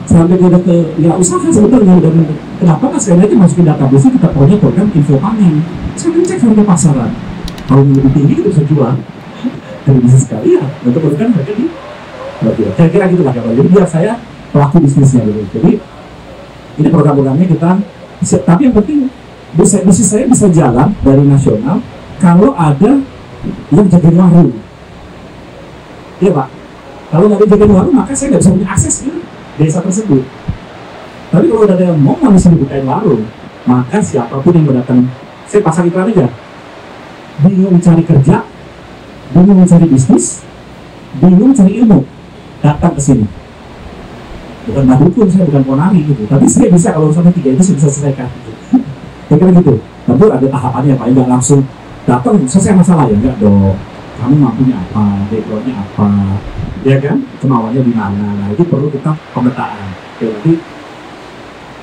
sampai dia ke ya usaha sebenarnya. Dan kenapa kan sekali lagi masukin database kita punya program info panen. Sekarang cek harga pasaran, kalau lebih tinggi kita bisa jual dari bisnis sekali ya, untuk memberikan harga di kira-kira gitu lah. Jadi biar saya pelaku bisnisnya gitu. Jadi ini program-programnya kita, tapi yang penting bisnis saya bisa jalan dari nasional kalau ada yang jagain warung. Iya Pak, kalau nggak ada jagain warung maka saya nggak bisa punya akses ke desa tersebut. Tapi kalau ada yang mau disini bukain warung, maka siapapun yang mendatang, saya pasang iklan aja. Bingung cari kerja, bingung cari bisnis, bingung cari ilmu, datang ke sini. Bukan dukun, saya bukan ponari gitu, tapi saya bisa kalau sampai 3 itu saya bisa selesaikan. Kira-kira gitu. Tentu ada tahapannya Pak, nggak langsung datang selesai masalah ya, enggak dong. Kamu mampunya apa, backgroundnya apa, ya kan, kemauannya di mana. Nah itu perlu kita pemetaan. Jadi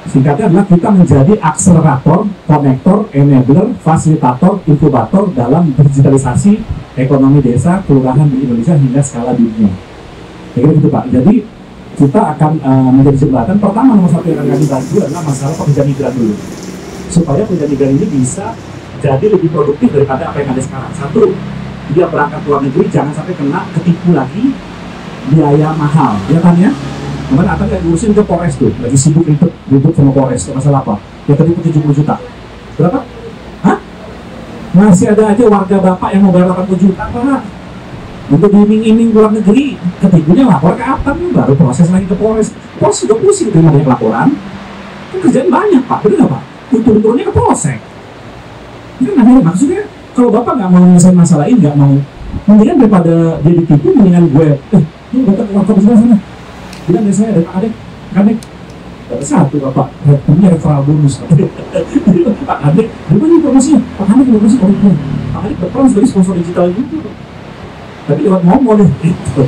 singkatnya adalah kita menjadi akselerator, konektor, enabler, fasilitator, inkubator dalam digitalisasi ekonomi desa, kelurahan di Indonesia hingga skala dunia. Kira-kira gitu Pak. Jadi kita akan menjadi jembatan. Pertama nomor 1 yang akan kami bantu adalah masalah pekerja migran dulu, supaya pekerja migran ini bisa jadi lebih produktif daripada apa yang ada sekarang. Satu, dia berangkat ke luar negeri jangan sampai kena ketipu lagi biaya mahal, ya kan ya. Kemarin Atan kayak ngurusin ke Polres tuh, lagi sibuk ribut sama Polres, masalah apa? Dia ketipu 70 juta. Berapa? Hah? Masih ada aja warga bapak yang mau bayar 80 juta Pak. Untuk diiming-iming luar negeri, ketipunya lapor ke Atan, baru proses lagi ke Polres. Polres sudah pusing terima banyak laporan. Kerjaan banyak Pak, bener nggak Pak? Turun-turunnya ke Polsek. Itu namanya maksudnya, kalau bapak nggak mau menyelesaikan masalah ini, nggak mau, mendingan daripada dia ditipu, mendingan gue, ini bapak keluar ke sana. Bilang dari saya, ada Pak Adek, satu bapak, punya referral bonus. Pak Adek, gimana informasinya? Pak Adek informasi orang Pak Adek berperan sebagai sponsor digital juga. Tapi lewat ngomong gitu.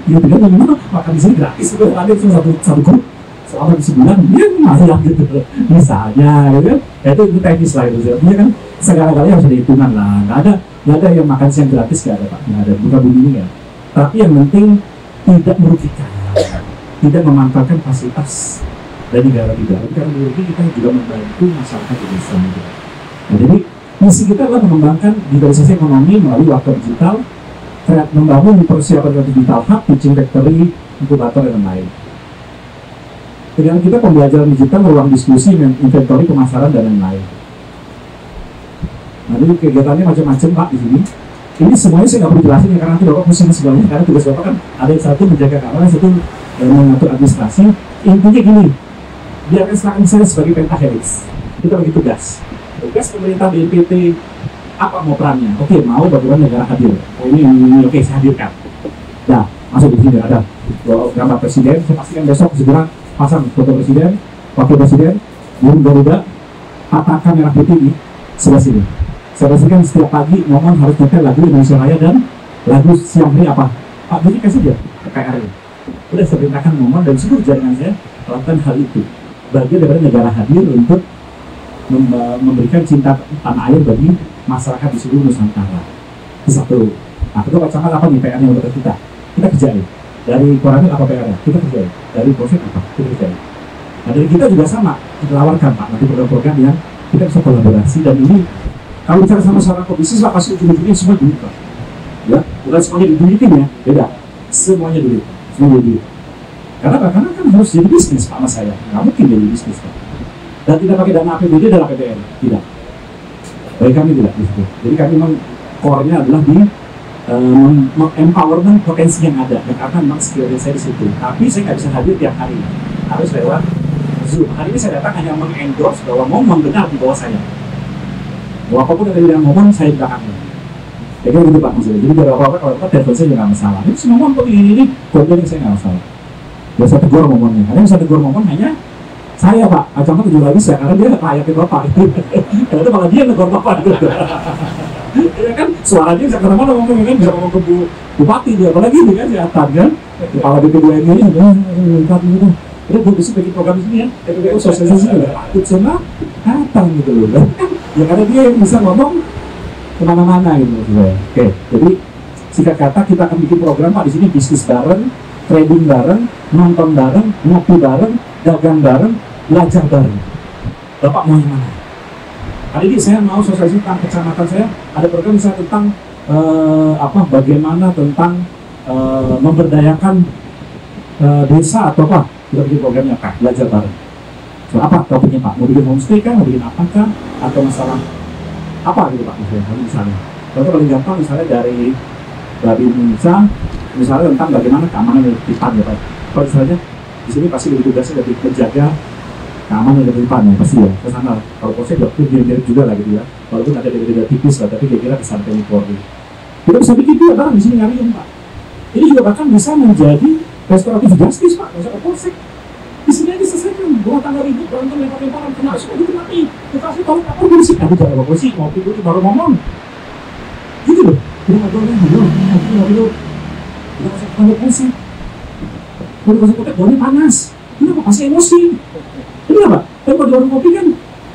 Dia bilang memang makan di sini gratis. Pak Adek cuma satu grup selama di sebulan, dia lumayan gitu. Misalnya, gitu kan? Itu teknis lah itu. Artinya kan segala-galanya harus ada hitungan lah. Nggak ada yang makan siang gratis, nggak ada Pak. Nggak ada, bukan bunyi ya. Tapi yang penting tidak merugikan, tidak memanfaatkan fasilitas dari negara kita. Karena merugi kita juga membantu masyarakat di desa. Nah, jadi misi kita adalah mengembangkan digitalisasi ekonomi melalui waktu digital, membangun persiapan digital hub, pitching factory, inkubator dan lain-lain. Dengan kita pembelajaran digital, ruang diskusi, inventory, pemasaran dan lain-lain. Nah, ini kegiatannya macam-macam Pak di sini. Ini semuanya saya nggak perlu jelasin ya, karena nanti Bapak pusing semuanya, karena tugas Bapak kan ada yang satu menjaga keamanan, satu mengatur administrasi. Intinya gini, biarkan sekarang saya sebagai pentahelix, kita bagi tugas pemerintah BNPT apa mau perannya. Oke, mau bagaimana negara hadir, ini oke, saya hadirkan. Nah, masuk di sini ada gambar presiden, saya pastikan besok segera pasang foto presiden, wakil presiden, burung garuda, patakan merah putih di sebelah sini. Saya pastikan setiap pagi momen harus nyetel lagu Indonesia Raya dan lagu siang hari apa? Pak Budi kasih aja ke PR-nya. Udah saya perintahkan momen dan seluruh jaringan saya melakukan hal itu. Bagian daripada negara hadir untuk memberikan cinta tanah air bagi masyarakat di seluruh Nusantara. Itu satu. Nah, kedua pasangan apa nih PR-nya untuk kita? Kita kerjain. Dari Koramil apa PR-nya? Kita kerjain. Dari Profit apa? Kita kerjain. Nah, dari kita juga sama. Kita tawarkan Pak, nanti program-program yang kita bisa kolaborasi. Dan ini kalau bicara sama seorang pebisnis Pak, pasti ujung-ujungnya semua duit Pak. Ya, bukan semuanya diduitin ya, beda. Semuanya duit, semuanya duit. Karena kan harus jadi bisnis Pak mas saya. Nggak mungkin jadi bisnis Pak. Dan tidak pakai dana APBD dan APBN, tidak. Bagi kami tidak di situ. Jadi kami memang core-nya adalah di empowerment potensi yang ada. Dan karena memang skill saya di situ. Tapi saya nggak bisa hadir tiap hari. Harus lewat Zoom. Hari ini saya datang hanya mengendorse bahwa ngomong benar di bawah saya. Bahwa apapun yang tidak ngomong, saya di belakangnya. Jadi gitu Pak maksudnya. Jadi kalau apa-apa, kalau apa telepon saya juga nggak masalah. Ini semua ngomong kok ini, konten saya nggak masalah. Biasa tegur ngomongnya. Ada yang bisa tegur ngomong hanya saya Pak. Contoh tujuh lagi saya, karena dia rakyatnya Bapak. Karena itu malah dia negur Bapak gitu. Ya kan, suara dia bisa kemana-mana ngomong kan, bisa ngomong ke Bupati dia. Apalagi ini kan, si Atan kan. Kepala BP2 ini, Bupati gitu. Udah gue bisa bikin program di sini ya, TPPU sosialisasi juga. Takut sama Atan gitu loh. Ya karena dia yang bisa ngomong kemana-mana gitu maksudnya. Oke, jadi singkat kata kita akan bikin program Pak di sini, bisnis bareng, trading bareng, nonton bareng, ngopi bareng, dagang bareng, belajar bareng. Bapak mau yang mana? Hari ini saya mau sosialisasi tentang kecamatan saya, ada program misalnya tentang bagaimana tentang memberdayakan desa atau apa, kita bikin programnya Pak, belajar bareng. So, apa topiknya Pak? Mau bikin homestay kan, mau bikin apa kan, atau masalah apa gitu Pak misalnya. Contoh paling gampang misalnya dari Indonesia, misalnya tentang bagaimana keamanan yang tertipan ya Pak. Kalau misalnya di sini pasti lebih tugasnya lebih menjaga keamanan yang tertipan ya pasti ya ke sana. Kalau posnya mirip juga lah gitu ya. Walaupun ada beda-beda tipis lah, tapi kira-kira kesampaian Polri. Kita bisa bikin juga barang di sini ngariin Pak. Ini juga bahkan bisa menjadi restoratif justice Pak, nggak usah ke polsek. Di sini aja selesaikan, buat tanggal ribut, berantem lempar-lemparan, kena semua gitu mati. Kita kasih tahu lapor polisi, aku jangan lapor polisi, ngopi dulu baru ngomong. Gitu loh, kita ngobrol, kita kasih tahu polisi. Kalau kasih kotek, bawahnya panas, kenapa kasih emosi? Ini apa? Tapi kalau di warung kopi kan,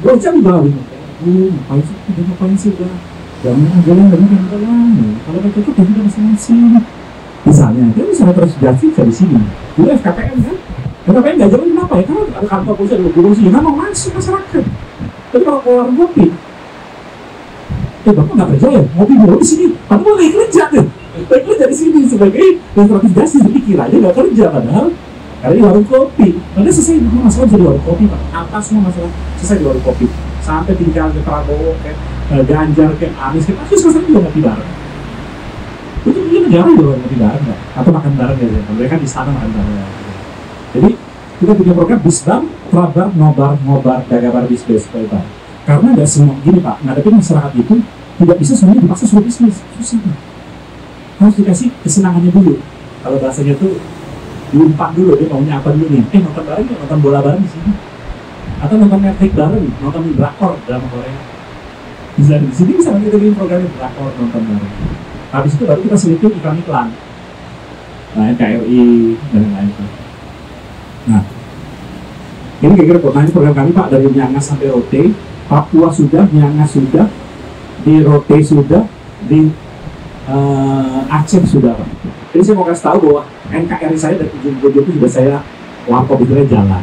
2 jam di bawah gitu. Ngapain sih, udah. Jangan, kalau kayak itu udah masing-masing. Misalnya, kita misalnya terus justice di sini, dulu FKPM kan? FKPM nggak jalan kenapa ya? Karena ada kantor polisi, ada polisi, nggak mau masuk masyarakat. Tapi kalau keluar kopi, Bapak nggak kerja ya? Ngopi dulu di sini, padahal lagi kerja deh. Lagi kerja di sini sebagai restoratif justice, jadi kiranya nggak kerja padahal karena di warung kopi. Padahal selesai masalah bisa di warung kopi Pak. Apa semua masalah selesai di warung kopi. Sampai tinggal ke Prabowo, ke Ganjar, ke Anies, pasti selesai juga ngopi bareng. Itu dia negara juga ngopi bareng nggak? Atau makan bareng ya? Mereka di sana makan bareng. Jadi kita punya program Bisbam, Prabar, Nobar, Ngobar, Dagabar, Bisbes, Pak. Karena nggak semua gini Pak, ngadepin masyarakat itu tidak bisa semuanya dipaksa suruh bisnis, susah Pak. Harus dikasih kesenangannya dulu. Kalau bahasanya tuh diumpan dulu, dia maunya apa dulu nih? Nonton bareng ya, nonton bola bareng di sini. Atau nonton Netflix bareng, nonton drakor drama Korea. Bisa di sini bisa kita bikin programnya drakor nonton bareng. Habis itu baru kita selipin iklan-iklan. Nah, NKRI dan lain-lain. Nah, ini kira-kira program kami Pak dari Miangas sampai Rote, Papua sudah, Miangas sudah, di Rote sudah, di Aceh sudah Pak. Jadi saya mau kasih tahu bahwa NKRI saya dari ujung Bojo itu sudah saya warkop itu jalan.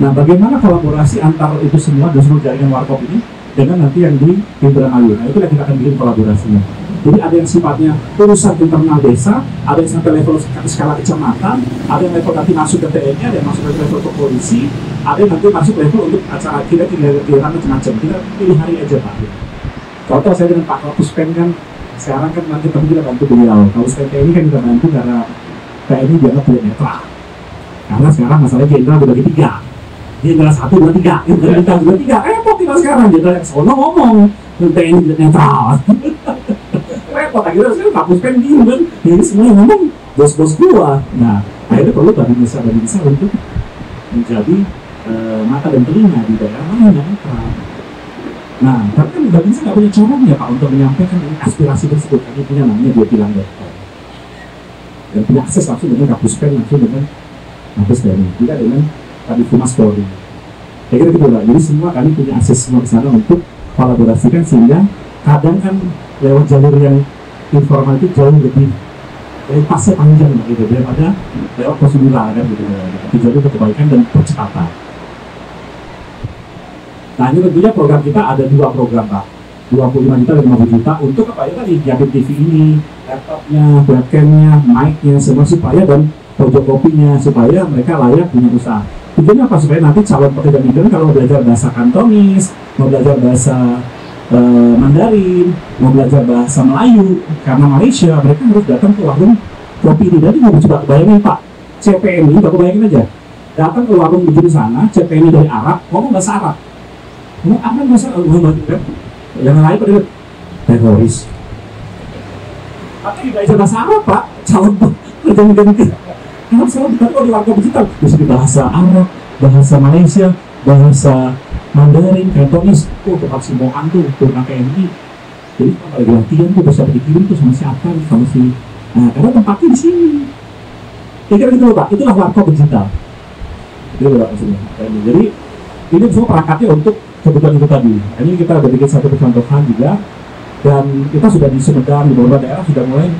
Nah, bagaimana kolaborasi antar itu semua dan seluruh jaringan warkop ini dengan nanti yang di Indramayu. Nah, itu yang kita akan bikin kolaborasinya. Jadi ada yang sifatnya urusan internal desa, ada yang sampai level skala kecamatan, ada yang level nanti masuk ke TNI, ada yang masuk ke level ke polisi, ada yang nanti masuk level untuk acara kita tinggal macam-macam. Kita pilih hari aja Pak. Contoh saya dengan Pak Kapus Pen kan, sekarang kan nanti kita bantu beliau. Kapus Pen TNI kan kita bantu karena TNI dianggap tidak netral. Karena sekarang masalahnya jenderal dibagi 3. Jenderal 1, 2, 3, jenderal 2, 3, repot tinggal sekarang. Jenderal yang sono ngomong, TNI tidak netral. Repot, akhirnya saya Kapus Pen bingung kan, ini semua yang ngomong bos-bos gua. Nah, akhirnya perlu Badan Desa untuk menjadi mata dan telinga di daerah mana yang netral. Nah, tapi kan Badan Desa nggak punya caranya Pak untuk menyampaikan aspirasi tersebut. Kami punya namanya dia bilang dan punya akses langsung dengan Kapus Pen, langsung dengan Mabes TNI, juga dengan Kadif Humas Polri. Saya kira gitu Pak. Jadi semua kami punya akses semua ke sana untuk kolaborasikan sehingga kadang kan lewat jalur yang informal itu jauh lebih pasnya panjang gitu daripada lewat prosedural kan gitu. Tujuannya untuk kebaikan dan percepatan. Nah, ini tentunya program kita ada 2 program Pak. 25 juta dan 50 juta untuk apa ya tadi, Yakin TV ini, laptopnya, webcamnya, mic-nya, semua supaya dan pojok kopinya supaya mereka layak punya usaha. Tujuannya apa? Supaya nanti calon pekerja migran kalau belajar bahasa Kantonis, mau belajar bahasa Mandarin, mau belajar bahasa Melayu karena Malaysia, mereka harus datang ke warung kopi ini. Jadi mau coba bayangin Pak, CPNI, Bapak bayangin aja, datang ke warung di sana, CPNI dari Arab, ngomong bahasa Arab, ngomong apa bahasa Arab, yang lain pada teroris. Tapi belajar bahasa Arab Pak, calon pekerja migran itu. Karena selalu di warkop digital, bisa di bahasa Arab, bahasa Malaysia, bahasa Mandarin, Kantonis, tempat simbokan tuh, turun TNI. Jadi kalau lagi latihan tuh bisa dikirim tuh sama siapa, sama si. Nah, karena tempatnya di sini. Kira-kira gitu loh Pak, itulah warkop digital. Itu loh Pak maksudnya. Jadi ini semua perangkatnya untuk kebutuhan itu tadi. Ini kita udah bikin satu percontohan juga, dan kita sudah di Sumedang, di beberapa daerah sudah mulai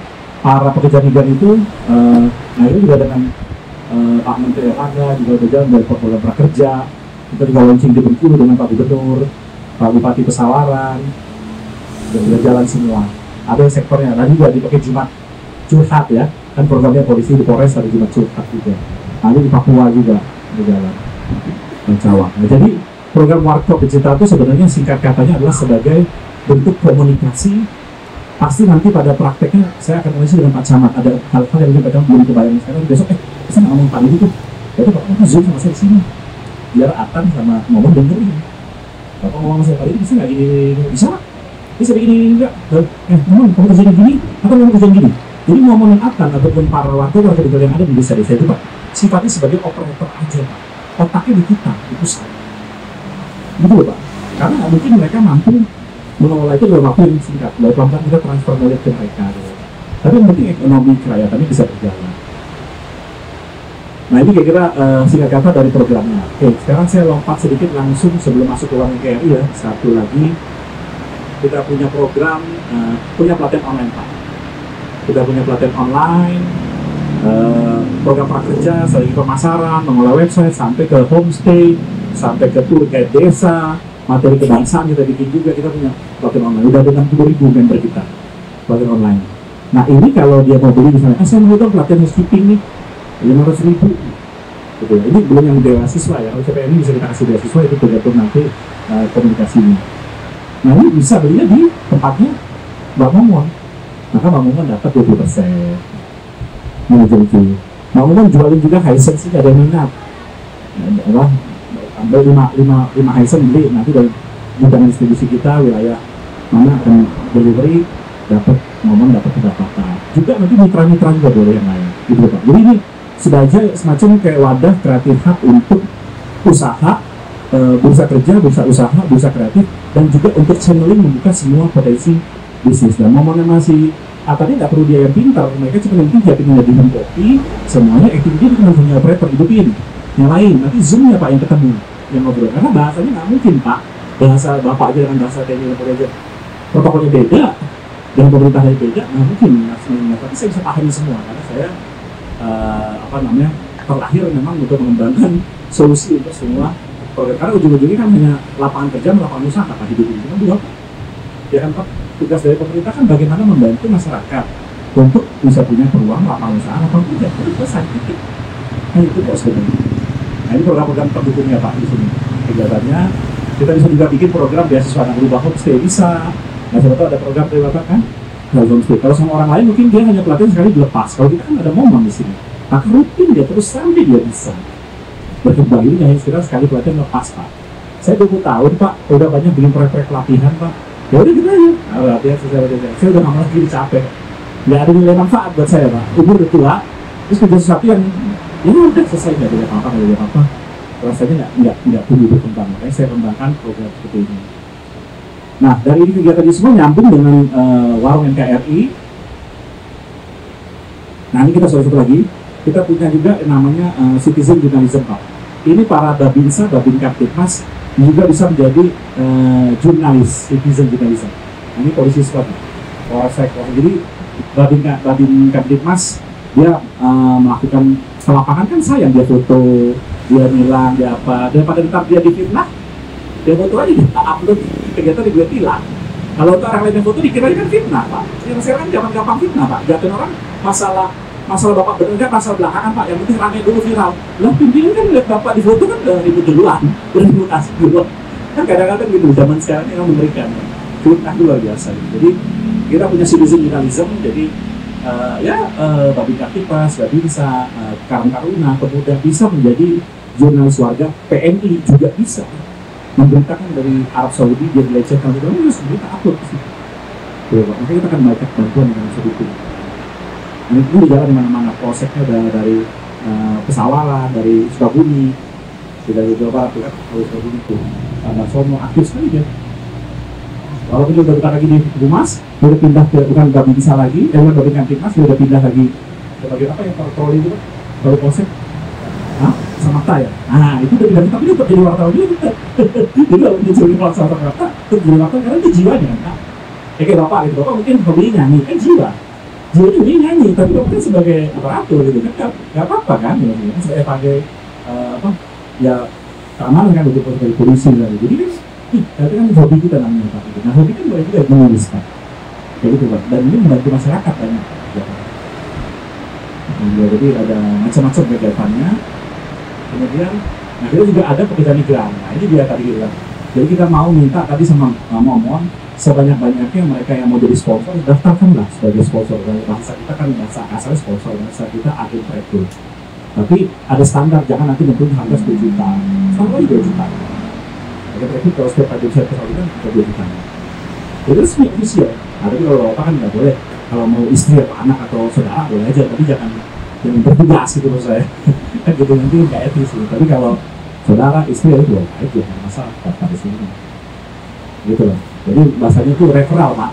para pekerja migran itu, nah ini juga dengan Pak Menteri Erlangga juga udah jalan dari program prakerja, kita juga launching di Bengkulu dengan Pak Gubernur, Pak Bupati Pesawaran, udah jalan semua. Ada sektornya, nah juga dipakai Jumat curhat ya, kan programnya polisi di Polres ada Jumat curhat juga. Ada di Papua juga berjalan, Jawa. Nah, jadi program Warkop Digital itu sebenarnya singkat katanya adalah sebagai bentuk komunikasi. Pasti nanti pada prakteknya saya akan komunikasi dengan Pak Camat. Ada hal-hal yang mungkin belum kebayang sekarang. Besok saya nggak ngomong Pak itu tuh. Jadi Bapak Zoom sama saya di sini. Biar Atan sama Momon dengerin. Bapak ngomong sama saya Pak itu bisa nggak gini? Bisa nggak? Bisa begini enggak? Momon kamu kerjain gini atau kamu kerjain gini? Jadi Momon dan Atan ataupun para warga yang ada di desa-desa itu Pak sifatnya sebagai operator aja Pak. Otaknya di kita, di pusat. Gitu loh Pak. Karena mungkin mereka mampu mengelola itu dalam waktu yang singkat, lalu pelan-pelan kita transfer knowledge ke mereka. Tapi yang penting ekonomi kerajaan bisa berjalan. Nah ini kira-kira singkat kata dari programnya. Oke, sekarang saya lompat sedikit langsung sebelum masuk ke ruang KRI ya. Satu lagi, kita punya program, punya pelatihan online Pak. Kita punya pelatihan online, program prakerja, strategi pemasaran, mengelola website, sampai ke homestay, sampai ke tour guide desa, materi kebangsaan kita bikin juga. Kita punya pelatihan online, udah ada 60.000 member kita pelatihan online. Nah ini kalau dia mau beli misalnya, saya mau dong pelatihan housekeeping nih 500.000 gitu. Ini belum yang beasiswa ya, kalau CPNI bisa kita kasih beasiswa, itu tergantung nanti komunikasinya. Nah ini bisa belinya di tempatnya Mbak Momon, maka Mbak Momon dapat 20% manajemen. Mbak Momon jualin juga Hisense, ada yang minat adalah ambil 5 Hisense beli, nanti dari gudang distribusi kita wilayah mana akan delivery, dapat Momon dapat pendapatan juga. Nanti mitra-mitra juga boleh yang lain gitu Pak. Jadi ini sebagai semacam kayak wadah kreatif hub untuk usaha, bursa kerja, bursa usaha, bursa kreatif, dan juga untuk channeling membuka semua potensi bisnis. Dan Momon yang masih tadi nggak perlu dia yang pintar, mereka cuma yang penting dia tinggal di kopi, semuanya activity itu cuma punya operator hidupin. Yang lain nanti zoomnya Pak yang ketemu, yang ngobrol, karena bahasanya nggak mungkin Pak, bahasa Bapak aja dengan bahasa TNI dan Polri aja protokolnya beda dan pemerintahnya beda, nggak mungkin nasionalnya. Tapi saya bisa pahami semua karena saya terlahir memang untuk mengembangkan solusi untuk semua program. Karena ujung-ujungnya kan hanya lapangan kerja, lapangan usaha Pak hidup ini kan dua Pak. Ya kan Pak, tugas dari pemerintah kan bagaimana membantu masyarakat untuk bisa punya peluang lapangan usaha, lapangan kerja. Itu selesai. Nah itu kok sebenarnya. Nah ini program-program pendukungnya Pak di sini. Kegiatannya kita bisa juga bikin program beasiswa anak berubah homestay bisa. Nah siapa tahu ada program dari Bapak kan homestay. Kalau sama orang lain mungkin dia hanya pelatihan sekali dilepas. Kalau kita kan ada momen di sini. Maka rutin dia terus sampai dia bisa berkembang. Ini hanya sekali pelatihan lepas Pak. Saya 20 tahun Pak, udah banyak bikin proyek-proyek pelatihan Pak. Ya udah gitu aja. Latihan saya udah nggak lagi capek. Nggak ada nilai manfaat buat saya Pak. Umur udah tua, terus kerja sesuatu yang ya udah selesai, nggak ada apa-apa. Rasanya nggak tumbuh berkembang. Makanya saya kembangkan program seperti ini. Nah dari ini kegiatan ini semua nyambung dengan warung NKRI. Nah ini kita satu lagi. Kita punya juga yang namanya citizen journalism Pak. Ini para Babinsa, Babin Kaptipmas juga bisa menjadi jurnalis, citizen journalism. Nah, ini polisi squad, polsek. Jadi Babin Kaptipmas dia melakukan kelapangan kan sayang, dia foto, dia nilang, dia apa, daripada ntar dia difitnah, dia foto aja, dia upload kegiatan dia tilang. Kalau orang lain yang foto dikira kan fitnah Pak. Yang sekarang zaman gampang fitnah Pak. Jatuhin orang masalah Bapak bener kan, masalah belakangan Pak, yang penting rame dulu viral. Lah pimpinan kan lihat Bapak di foto kan udah ribut duluan, bermutasi dulu. Kan kadang-kadang gitu, zaman sekarang yang memberikan fitnah luar biasa. Jadi kita punya citizen journalism, jadi Babin Kaptipmas, Babinsa, Karang Taruna, pemuda bisa menjadi jurnalis warga, PNI juga bisa memberitakan dari Arab Saudi dia dilecehkan, kita upload ke situ. Makanya kita akan banyak bantuan dengan sedikit. Ini di jalan di mana-mana, polseknya dari Pesawaran, dari Sukabumi, dari Jawa Barat, dari Sukabumi itu, Mbak Somo aktif sekali dia. Walaupun dia udah bukan lagi di Humas, dia udah pindah ke bukan Babinsa lagi, bukan Babin Kaptipmas, dia udah pindah lagi ke bagian apa yang troli itu, troli polsek, Samapta ya. Nah itu udah pindah, tapi dia tetap jadi wartawan juga. Jadi kalau dia jadi wartawan, tetap jadi wartawan karena itu jiwanya kan. Kayak Bapak gitu, Bapak mungkin hobinya nyanyi kan jiwa. dia ini nyanyi, tapi dokter sebagai aparatur gitu kan, nggak apa-apa kan, ya, sebagai apa, ya keamanan kan untuk dari polisi lah. Jadi kan, itu kan hobi kita namanya Pak. Nah hobi kan boleh juga menulis Pak, kayak gitu Pak. Dan ini membantu masyarakat banyak. Ya. Nah, jadi ada macam-macam kegiatannya. Kemudian, nah kita juga ada pekerjaan migran. Nah ini dia tadi kita. Jadi kita mau minta tadi sama ngomong sebanyak-banyaknya mereka yang mau jadi sponsor, daftarkanlah sebagai sponsor. Bahasa kita kan bahasa asalnya sponsor, bahasa kita agen rekrut. Tapi ada standar, jangan nanti nentuin harga 10 juta. Standar 2 juta. Agen rekrut kalau setiap agen saya kan 2 juta. Jadi itu semua official. Nah, tapi kalau apa kan nggak boleh. Kalau mau istri atau anak atau saudara boleh aja, tapi jangan bertugas gitu menurut saya. Kan gitu nanti nggak etis gitu. Tapi kalau saudara, istri itu boleh aja, masalah daftar di sini. Gitu loh. Jadi bahasanya itu referral Pak.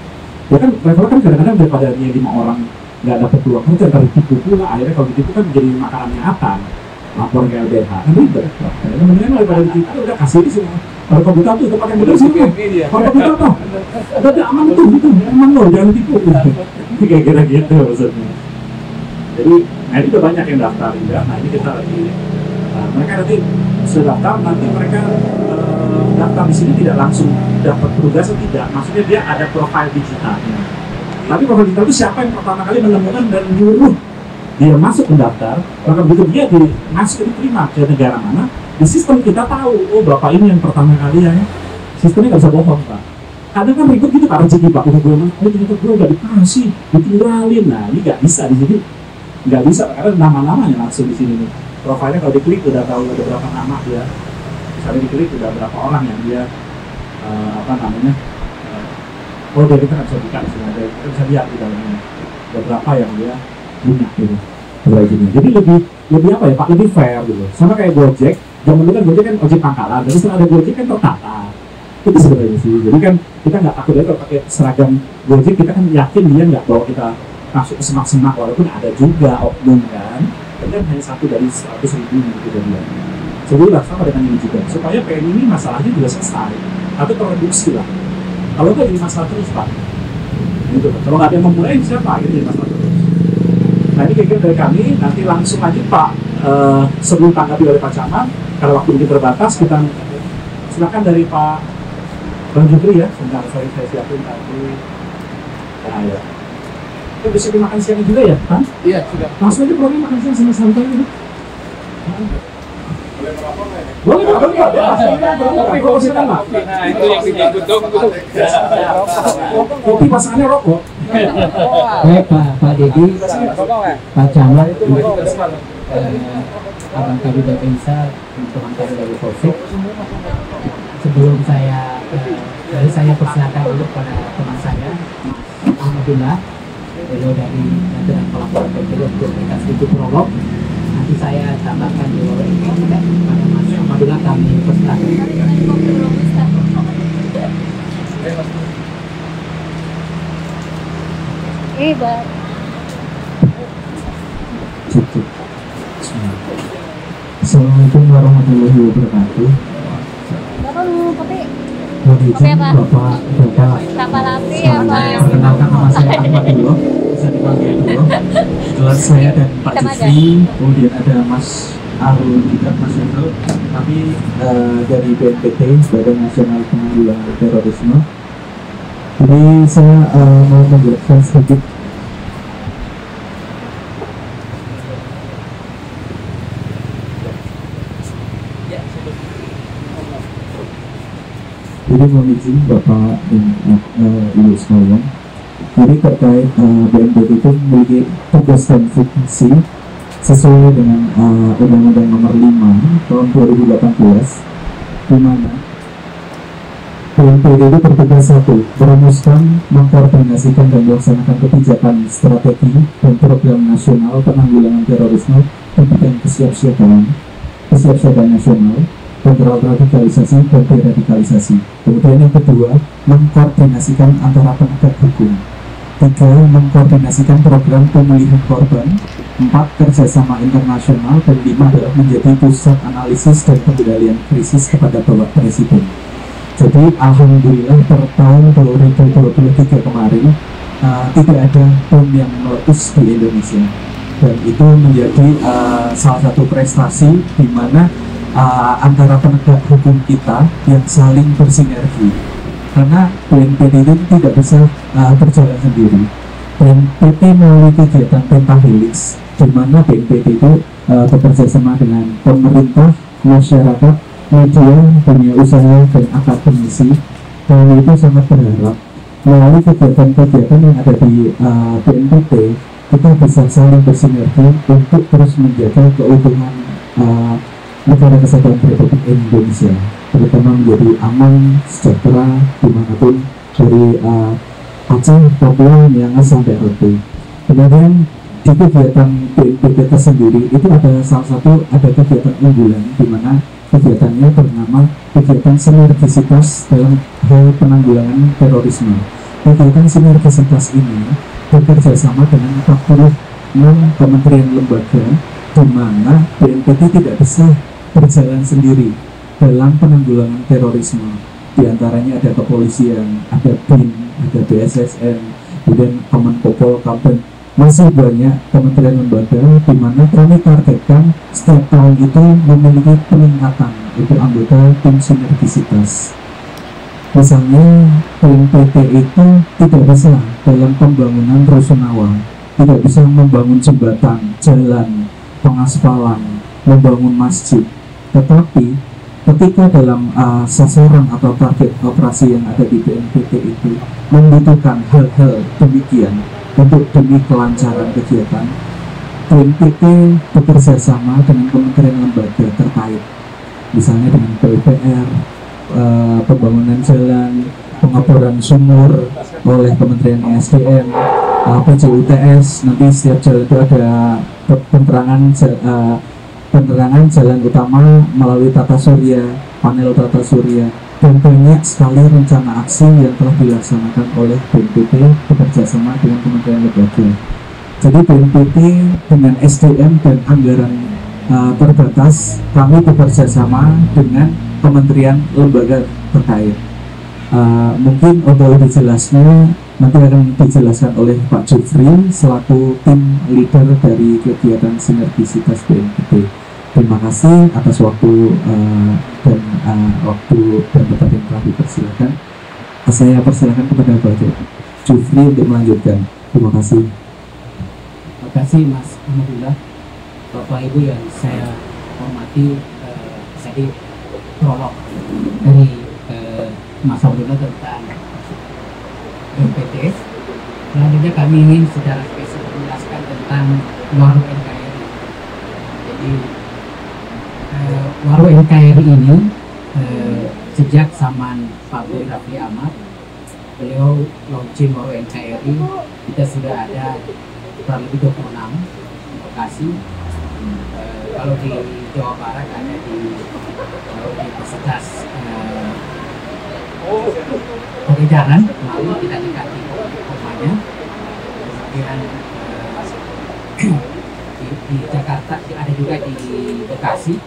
Ya kan referral kan kadang-kadang daripada dia 5 orang nggak dapat peluang kerja, ntar ditipu pula. Akhirnya kalau ditipu kan jadi makanannya apa? Lapor ke LBH. Kan ribet. Kemudian daripada ditipu udah kasih di semua. Kalau komputer tuh pakai bener sih. Kalau komputer tuh udah aman tuh gitu. Aman loh, jangan tipu. Kira-kira gitu maksudnya. Jadi, nah ini udah banyak yang daftar juga. Nah ini kita lagi, mereka nanti sudah daftar, nanti mereka daftar di sini tidak langsung dapat tugas atau tidak. Maksudnya dia ada profil digitalnya. Tapi profil digital itu siapa yang pertama kali menemukan dan nyuruh dia masuk mendaftar, maka begitu dia masuk diterima ke negara mana, di sistem kita tahu, oh bapak ini yang pertama kali ya. Sistemnya nggak bisa bohong Pak. Kadang kan ribet gitu Pak rezeki Pak, udah gue mah, ternyata gue nggak dikasih, ditinggalin. Nah ini nggak bisa di sini, nggak bisa karena nama-namanya langsung di sini nih. Profilnya kalau diklik udah tahu ada berapa nama dia. Misalnya diklik udah berapa orang yang dia apa namanya, oh dia kita nggak bisa buka di sini, ada kita bisa lihat di dalamnya beberapa yang dia punya gitu. Jadi lebih apa ya Pak, lebih fair gitu. Sama kayak Gojek, zaman dulu kan Gojek kan ojek pangkalan, terus setelah ada Gojek kan tertata. Itu sebenarnya sih. Jadi kan kita nggak takut ya kalau pakai seragam Gojek, kita kan yakin dia nggak bawa kita masuk ke semak-semak, walaupun ada juga oknum kan. Tapi hanya 1 dari 100.000 gitu dia. Sebulan sama dengan ini juga, supaya PN ini masalahnya juga selesai atau tereduksi lah. Kalau nggak jadi masalah terus Pak. Gitu. Kalau nggak ada yang memulai siapa ini jadi masalah terus. Nah ini kira-kira dari kami, nanti langsung aja Pak, sebelum tanggapi oleh Pak Camat, karena waktu ini terbatas, kita silakan dari Pak Bang Jupri ya, sebentar saya siapin tadi. Nah ya, kita bisa makan siang juga ya, Pak? Iya, sudah. Langsung aja program makan siang sama santai gitu. Boleh merokok nggak ya? Boleh, kopi silakan Pak. Nah itu yang ditunggu-tunggu. Kopi pasangannya rokok. Baik Pak Dedi, Pak Camat, Abang Kabit Desa, teman kami dari Polsek. Sebelum saya persilakan dulu pada teman saya, Alhamdulillah, beliau dari Jajaran Pelaporan PPD untuk memberikan sedikit prolog. Nanti saya tambahkan di bawah ini pada Mas Alhamdulillah kami persilakan. Hebat. Assalamualaikum warahmatullahi wabarakatuh. Bapak mau kopi? Mohon izin Bapak Kapal api ya Pak. Perkenalkan nama saya Ahmad dulu, bisa dipanggil dulu. Kelas saya dan Pak Jufri, kemudian ada Mas Arul juga, Mas Hendro. Kami dari BNPT, Badan Nasional Penanggulangan Terorisme. Jadi saya mau menjelaskan sedikit. Jadi mohon izin Bapak dan Ibu sekalian. Jadi terkait BNPT itu memiliki tugas dan fungsi sesuai dengan Undang-Undang Nomor 5 Tahun 2018, di mana BNPT itu bertugas 1. Merumuskan, mengkoordinasikan dan melaksanakan kebijakan, strategi, dan program nasional penanggulangan terorisme dan bidang kesiapsiagaan nasional, kontraradikalisasi dan deradikalisasi. Kemudian yang kedua, mengkoordinasikan antara penegak hukum. 3. Mengkoordinasikan program pemulihan korban. 4. Kerjasama internasional. Dan 5 adalah menjadi pusat analisis dan pengendalian krisis kepada Bapak Presiden. Jadi Alhamdulillah per tahun 2023 kemarin tidak ada bom yang meletus di Indonesia, dan itu menjadi salah satu prestasi di mana antara penegak hukum kita yang saling bersinergi, karena BNPT itu tidak bisa berjalan sendiri. BNPT melalui kegiatan Pentahelix, di mana BNPT itu bekerja sama dengan pemerintah, masyarakat, media, dunia usaha, dan akademisi. Dan itu sangat berharap melalui kegiatan-kegiatan yang ada di BNPT, kita bisa saling bersinergi untuk terus menjaga keutuhan negara kesatuan Republik Indonesia, terutama menjadi aman, sejahtera dimanapun, dari Aceh, Papua, Myanmar sampai Merauke. Kemudian di kegiatan BNPT tersendiri itu ada kegiatan unggulan, di mana kegiatannya bernama kegiatan sinergisitas dalam hal penanggulangan terorisme. Kegiatan sinergisitas ini bekerja sama dengan 46 kementerian lembaga, di mana BNPT tidak bisa berjalan sendiri dalam penanggulangan terorisme. Di antaranya ada kepolisian, ada BIN, ada BSSN, kemudian Kemenkopol, Kapten, masih banyak kementerian lembaga, di mana kami targetkan setiap tahun itu memiliki peningkatan untuk anggota tim sinergisitas. Misalnya BNPT itu tidak bisa dalam pembangunan rusunawa, tidak bisa membangun jembatan, jalan, pengaspalan, membangun masjid, tetapi ketika dalam sasaran atau target operasi yang ada di BNPT itu membutuhkan hal-hal demikian untuk demi kelancaran kegiatan, BNPT bekerja sama dengan kementerian lembaga terkait, misalnya dengan PUPR, pembangunan jalan, pengeboran sumur oleh Kementerian ESDM, PJUTS. Nanti setiap jalan itu ada penerangan jalan utama melalui tata surya, panel tata surya, dan banyak sekali rencana aksi yang telah dilaksanakan oleh BNPT bekerjasama dengan Kementerian Lembaga. Jadi BNPT dengan SDM dan anggaran terbatas, kami bekerja sama dengan kementerian lembaga terkait. Mungkin untuk lebih jelasnya nanti akan dijelaskan oleh Pak Jufri selaku tim leader dari kegiatan sinergisitas BNPT. Terima kasih atas waktu dan tempat yang telah dipersilakan. Saya persilakan kepada Pak Jufri untuk melanjutkan. Terima kasih. Terima kasih Mas Ahmadullah. Bapak Ibu yang saya hormati, tadi prolog dari Mas Ahmadullah tentang BNPT. Selanjutnya kami ingin secara spesifik menjelaskan tentang Waru NKRI. Jadi Waru NKRI ini sejak zaman Pak Boy Rafli Ahmad, beliau launching Waru NKRI, kita sudah ada kurang lebih 26 lokasi. Kalau di Jawa Barat ada di Universitas Pajajaran, lalu kita dekati rumahnya. Kemudian di Jakarta ada juga di Bekasi,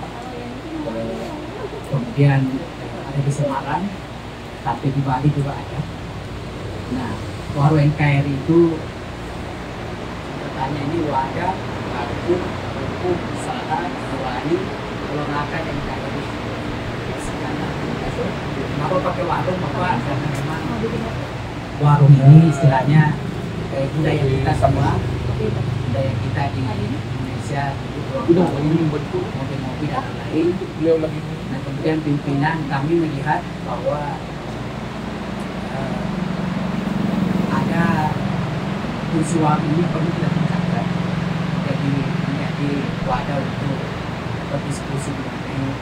kemudian ada di Semarang, tapi di Bali juga ada. Nah, Waru NKRI itu bertanya ini wadah hukum usaha nurani olahraga NKRI. Kenapa pakai warung Bapak? Karena memang warung ini istilahnya budaya kita semua, budaya kita di Indonesia, mobil-mobil dan lain. Nah, kemudian pimpinan kami melihat bahwa ada fungsi warung ini perlu kita tingkatkan, jadi menjadi wadah untuk berdiskusi mengenai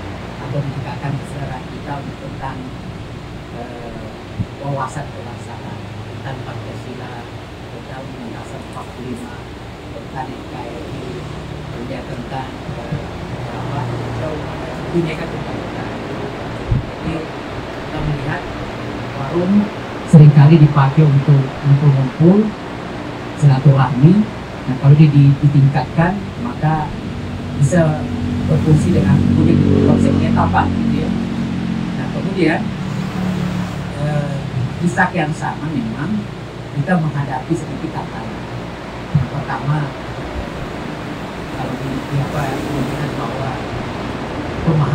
atau meningkatkan kesadaran kita tentang wawasan kebangsaan, tentang Pancasila, tentang Undang-Undang 45, tentang NKRI, kemudian tentang Bhinneka Tunggal Ika. Jadi kita melihat warung seringkali dipakai untuk ngumpul-ngumpul, silaturahmi. Nah, kalau ditingkatkan maka bisa berfungsi dengan konsepnya tapak gitu ya. Nah, kemudian kisah yang sama memang kita menghadapi sedikit tantangan. Yang pertama, kalau di apa melihat bahwa pemahaman